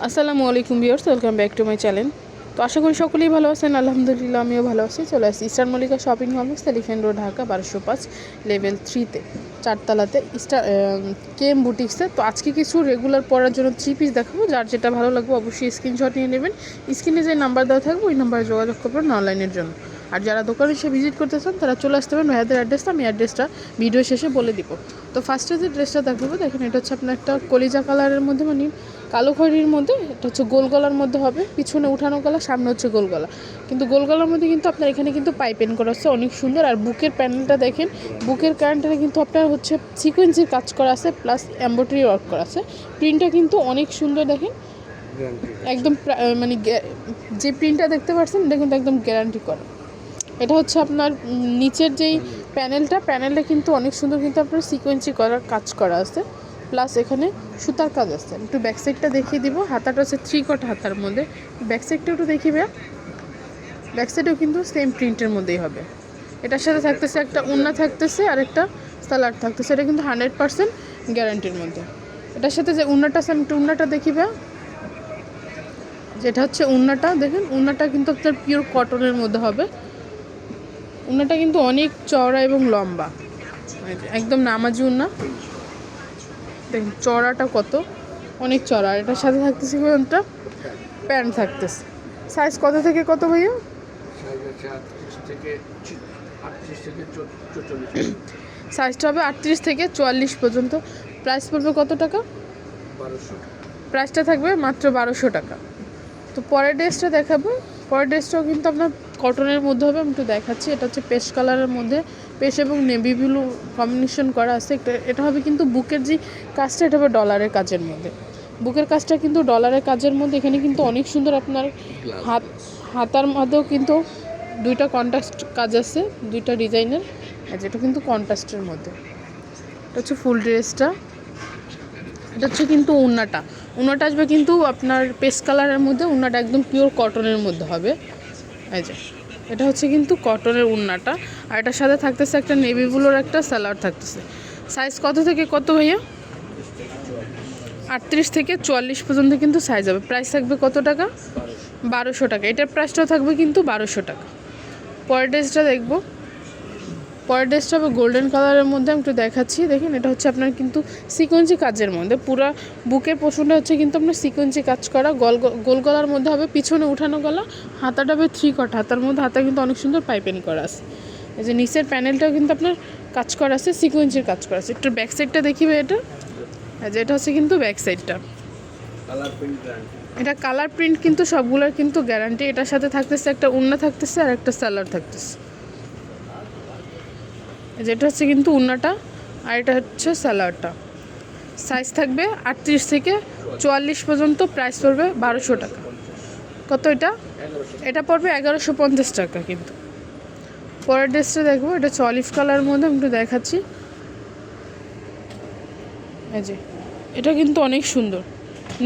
আসসালামু আলাইকুম viewers, welcome back to my channel. তো আশা করি সকলেই ভালো আছেন। আলহামদুলিল্লাহ আমিও ভালো আছি। চলে আসছি Eastern Mallika shopping complex, Elephant Road, Dhaka 1205, level 3-তে, 4তলাতে কেএম বুটিক্সে। তো আজকে কিছু রেগুলার পরার জন্য 3 পিস দেখাবো। যার যেটা ভালো লাগবে অবশ্যই স্ক্রিনশট নিয়ে নেবেন। স্ক্রিনে যে নাম্বার দেওয়া থাকবে ওই নাম্বারে যোগাযোগ করবেন অনলাইনের জন্য। আর যারা দোকানে এসে ভিজিট করতে চান তারা চলে আসতে পারেন। ভাইয়াদের অ্যাড্রেসটা আমি ভিডিও শেষে বলে দিব। তো ফার্স্টে যে ড্রেসটা দেখাবো, দেখেন এটা হচ্ছে আপনার একটা কলিজা কালারের মধ্যে, মানে কালো খয়েরির মধ্যে। এটা হচ্ছে গোল গলার মধ্যে হবে, পিছনে উঠানো গলা, সামনে হচ্ছে গোল গলা। কিন্তু গোল গলার মধ্যে কিন্তু আপনার এখানে কিন্তু পাইপিং করা আছে, অনেক সুন্দর। আর বুকের প্যানেলটা দেখেন, বুকের প্যানেলটা কিন্তু আপনার হচ্ছে সিকোয়েন্সের কাজ করা আছে, প্লাস এমব্রয়ডারি ওয়ার্ক করা আছে। প্রিন্টটা কিন্তু অনেক সুন্দর দেখেন, একদম মানে যে প্রিন্টটা দেখতে পাচ্ছেন এটা কিন্তু একদম গ্যারান্টি করা। এটা হচ্ছে আপনার নিচের যেই প্যানেলটা কিন্তু অনেক সুন্দর, কিন্তু আপনার সিকোয়েন্সি করার কাজ করা আছে, প্লাস এখানে সুতার কাজ আছে। একটু ব্যাক সাইডটা দেখিয়ে দিব। হাতাটা হচ্ছে 3/4 হাতার মধ্যে। ব্যাক সাইডটা একটু দেখিবে। ব্যাক সাইডেও কিন্তু সেম প্রিন্টের মধ্যেই হবে। এটার সাথে থাকতেছে একটা ওড়না থাকতেছে আর একটা সালোয়ার থাকতেছে। এটা কিন্তু 100% গ্যারান্টির মধ্যে। এটার সাথে যে ওড়নাটা আছে, আমি একটু ওড়নাটা দেখিবে। যেটা হচ্ছে ওড়নাটা দেখেন, ওড়নাটা কিন্তু আপনার পিওর কটনের মধ্যে হবে। ওড়নাটা কিন্তু অনেক চওড়া এবং লম্বা, একদম নামাজি ওড়না। দেখুন চড়াটা কত, অনেক চড়া। এটার সাথে থাকতেছে একটা প্যান্ট থাকতেছে। সাইজ কত থেকে কত ভাইয়া? সাইজটা হবে 38 থেকে 44 পর্যন্ত। প্রাইস পড়বে কত টাকা? 1200। প্রাইসটা থাকবে মাত্র 1200 টাকা। তো পরের ড্রেসটা দেখাবো। পরের ড্রেসটাও কিন্তু আপনার কটনের মধ্যে হবে। আমি একটু দেখাচ্ছি। এটা হচ্ছে পেস্ট কালারের মধ্যে, পেস্ট এবং নেভি ব্লু কম্বিনেশন করা আছে। এটা হবে কিন্তু বুকের যে কাজটা, এটা হবে ডলারের কাজের মধ্যে। বুকের কাজটা কিন্তু ডলারের কাজের মধ্যে। এখানে কিন্তু অনেক সুন্দর আপনার হাতার মধ্যেও কিন্তু দুইটা কন্ট্রাস্ট কাজ আছে, দুইটা ডিজাইনের। যেটা কিন্তু কন্ট্রাস্টের মধ্যে। এটা হচ্ছে ফুল ড্রেসটা। এটা হচ্ছে কিন্তু ওড়নাটা আসবে কিন্তু আপনার পেস্ট কালারের মধ্যে। ওড়নাটা একদম পিওর কটনের মধ্যে হবে। এই যে এটা হচ্ছে কিন্তু কটনের ওড়নাটা। আর এটার সাথে থাকতেছে একটা নেভি ব্লুর একটা সালোয়ার থাকতেছে। সাইজ কত থেকে কত ভাইয়া? 38 থেকে 44 পর্যন্ত কিন্তু সাইজ হবে। প্রাইস থাকবে কত টাকা? 1200 টাকা। এটার প্রাইসটাও থাকবে কিন্তু 1200 টাকা। পরের ড্রেসটা দেখবো। পরের ড্রেসটা হবে গোল্ডেন কালারের মধ্যে। আমি একটু দেখাচ্ছি। দেখেন এটা হচ্ছে আপনার কিন্তু সিকোয়েন্সি কাজের মধ্যে। পুরো বুকের পোর্শনটা হচ্ছে কিন্তু আপনার সিকোয়েন্সি কাজ করা, গোল গলার মধ্যে হবে, পিছনে উঠানো গলা। হাতাটা হবে 3/4 হাতার মধ্যে। হাতা কিন্তু অনেক সুন্দর পাইপিং করা আছে। এই যে নিচের প্যানেলটাও কিন্তু আপনার কাজ করা আছে, সিকোয়েন্সির কাজ করা আছে। একটু ব্যাক সাইডটা দেখিবে। এটা হচ্ছে কিন্তু ব্যাক সাইডটা। এটা কালার প্রিন্ট কিন্তু সবগুলোর কিন্তু গ্যারান্টি। এটার সাথে থাকতেছে একটা ওড়না থাকতেছে আর একটা সালোয়ার থাকতেছে। যেটা হচ্ছে কিন্তু ওড়নাটা, আর এটা হচ্ছে সালোয়ারটা। সাইজ থাকবে 38 থেকে 44 পর্যন্ত। প্রাইস পড়বে 1200 টাকা। কত এটা? এটা পড়বে 1150 টাকা কিন্তু। পরের ড্রেসটা দেখবো। এটা হচ্ছে অলিভ কালারের মধ্যে। আমি একটু দেখাচ্ছি। এই যে এটা কিন্তু অনেক সুন্দর।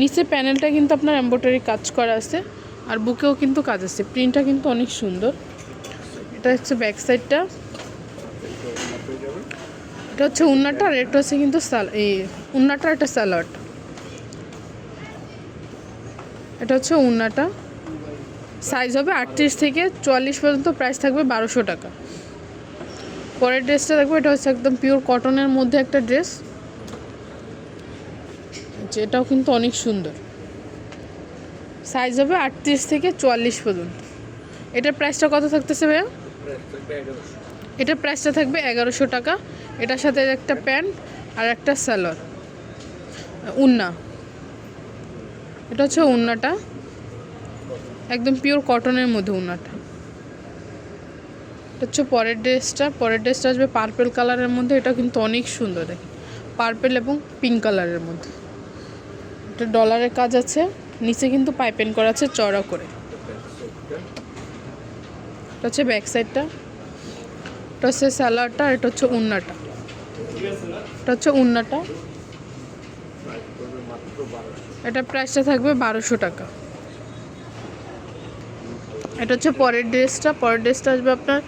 নিচে প্যানেলটা কিন্তু আপনার এমব্রয়ডারি কাজ করা আছে, আর বুকেও কিন্তু কাজ আছে। প্রিন্টটা কিন্তু অনেক সুন্দর। এটা হচ্ছে ব্যাক সাইডটা। এটা হচ্ছে ওড়নাটা, আর এটা হচ্ছে কিন্তু ওড়নাটা একটা সালোয়ারটা। এটা হচ্ছে ওড়নাটা। সাইজ হবে 38 থেকে 44 পর্যন্ত। প্রাইস থাকবে 1200 টাকা। পরের ড্রেসটা দেখবো। এটা হচ্ছে একদম পিওর কটনের মধ্যে একটা ড্রেস, যেটাও কিন্তু অনেক সুন্দর। সাইজ হবে 38 থেকে 44 পর্যন্ত। এটার প্রাইসটা কত থাকতেছে ভাইয়া? এটার প্রাইসটা থাকবে 1100 টাকা। এটার সাথে একটা প্যান্ট আর একটা সালোয়ার, ওড়না। এটা হচ্ছে ওড়নাটা, একদম পিওর কটনের মধ্যে ওড়নাটা। এটা হচ্ছে পরের ড্রেসটা। পরের ড্রেসটা আসবে পার্পল কালারের মধ্যে। এটা কিন্তু অনেক সুন্দর দেখেন, পার্পল এবং পিঙ্ক কালারের মধ্যে। এটা ডলারের কাজ আছে, নিচে কিন্তু পাইপিং করা আছে চড়া করে। এটা হচ্ছে ব্যাক সাইডটা। এটা হচ্ছে সালোয়ারটা, আর এটা হচ্ছে ওড়নাটা। এটা হচ্ছে ওড়নাটা। এটার প্রাইসটা থাকবে 1200 টাকা। এটা হচ্ছে পরের ড্রেসটা। পরের ড্রেসটা আসবে আপনার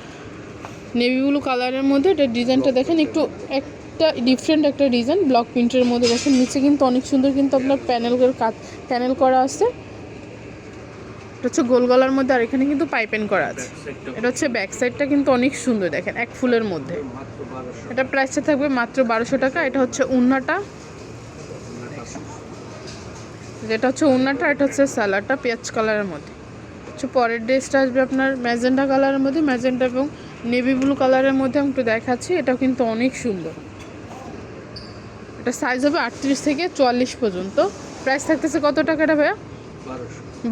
নেভি ব্লু কালারের মধ্যে। এটা ডিজাইনটা দেখেন, অনেকটা ডিফারেন্ট একটা ডিজাইন, ব্লক প্রিন্টের মধ্যে। দেখেন নিচে কিন্তু অনেক সুন্দর কিন্তু আপনার প্যানেল করা আছে। এটা হচ্ছে গোল গলার মধ্যে, আর এখানে কিন্তু পাইপেন করা আছে। এটা হচ্ছে ব্যাক সাইডটা কিন্তু অনেক সুন্দর, দেখেন এক ফুলের মধ্যে। এটা প্রাইসটা থাকবে মাত্র 1200 টাকা। এটা হচ্ছে উন্নাটা, যেটা হচ্ছে উন্নাটা, এটা হচ্ছে সালোয়ারটা পেঁয়াজ কালারের মধ্যে। হচ্ছে পরের ড্রেসটা আসবে আপনার ম্যাজেন্টা কালারের মধ্যে, ম্যাজেন্টা এবং নেভি ব্লু কালারের মধ্যে আমি একটু দেখাচ্ছি। এটাও কিন্তু অনেক সুন্দর। এটা সাইজ হবে 38 থেকে 44 পর্যন্ত। প্রাইস থাকতেছে কত টাকাটা ভাইয়া?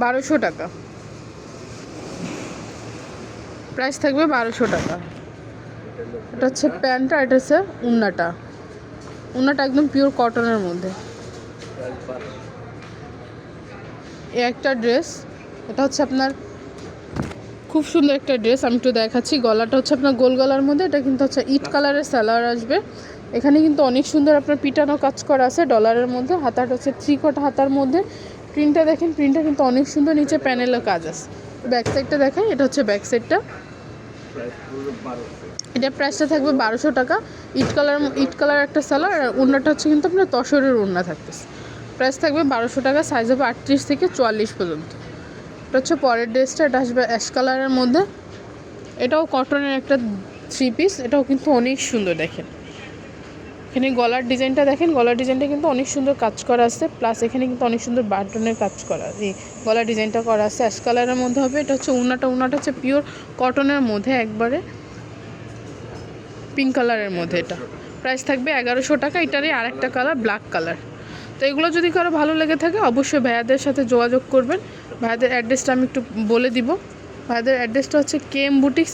1200 টাকা। প্রাইস থাকবে 1200 টাকা। এটা হচ্ছে প্যান্টটা, এটা হচ্ছে উন্নাটা। উন্নাটা একদম পিওর কটনের মধ্যে। এই একটা ড্রেস, এটা হচ্ছে আপনার খুব সুন্দর একটা ড্রেস, আমি একটু দেখাচ্ছি। গলাটা হচ্ছে আপনার গোল গলার মধ্যে। এটা কিন্তু হচ্ছে ইট কালারের সালোয়ার আসবে। এখানে কিন্তু অনেক সুন্দর আপনার পিটানো কাজ করা আছে ডলারের মধ্যে। হাতাটা হচ্ছে 3 কোয়ার্টার হাতার মধ্যে। প্রিন্টটা দেখেন, প্রিন্টটা কিন্তু অনেক সুন্দর, নিচে প্যানেলের কাজ আছে। ব্যাক সাইডটা দেখেন, এটা হচ্ছে ব্যাক সাইডটা। এটা প্রাইসটা থাকবে 1200 টাকা। ইট কালার একটা সালোয়ার, আর ওড়নাটা হচ্ছে কিন্তু আপনার তসরের ওড়না থাকতেছে। প্রাইস থাকবে 1200 টাকা। সাইজ হবে 38 থেকে 44 পর্যন্ত। এটা হচ্ছে পরের ড্রেসটা, এটা আসবে অ্যাশ কালারের মধ্যে। এটাও কটনের একটা 3 পিস। এটাও কিন্তু অনেক সুন্দর, দেখেন এখানে গলার ডিজাইনটা দেখেন। গলার ডিজাইনটা কিন্তু অনেক সুন্দর কাজ করা আছে, প্লাস এখানে কিন্তু অনেক সুন্দর বাটনের কাজ করা, এই গলার ডিজাইনটা করা আছে। অ্যাশ কালারের মধ্যে হবে। এটা হচ্ছে উন্নাটা হচ্ছে পিওর কটনের মধ্যে, একবারে পিঙ্ক কালারের মধ্যে। এটা প্রাইস থাকবে 1100 টাকা। এটারই আরেকটা কালার ব্ল্যাক কালার। তো এগুলো যদি কারো ভালো লেগে থাকে অবশ্যই ভাইয়াদের সাথে যোগাযোগ করবেন। ভাইয়াদের অ্যাড্রেসটা আমি একটু বলে দিব। ভাইয়াদের অ্যাড্রেসটা হচ্ছে KM বুটিক্স।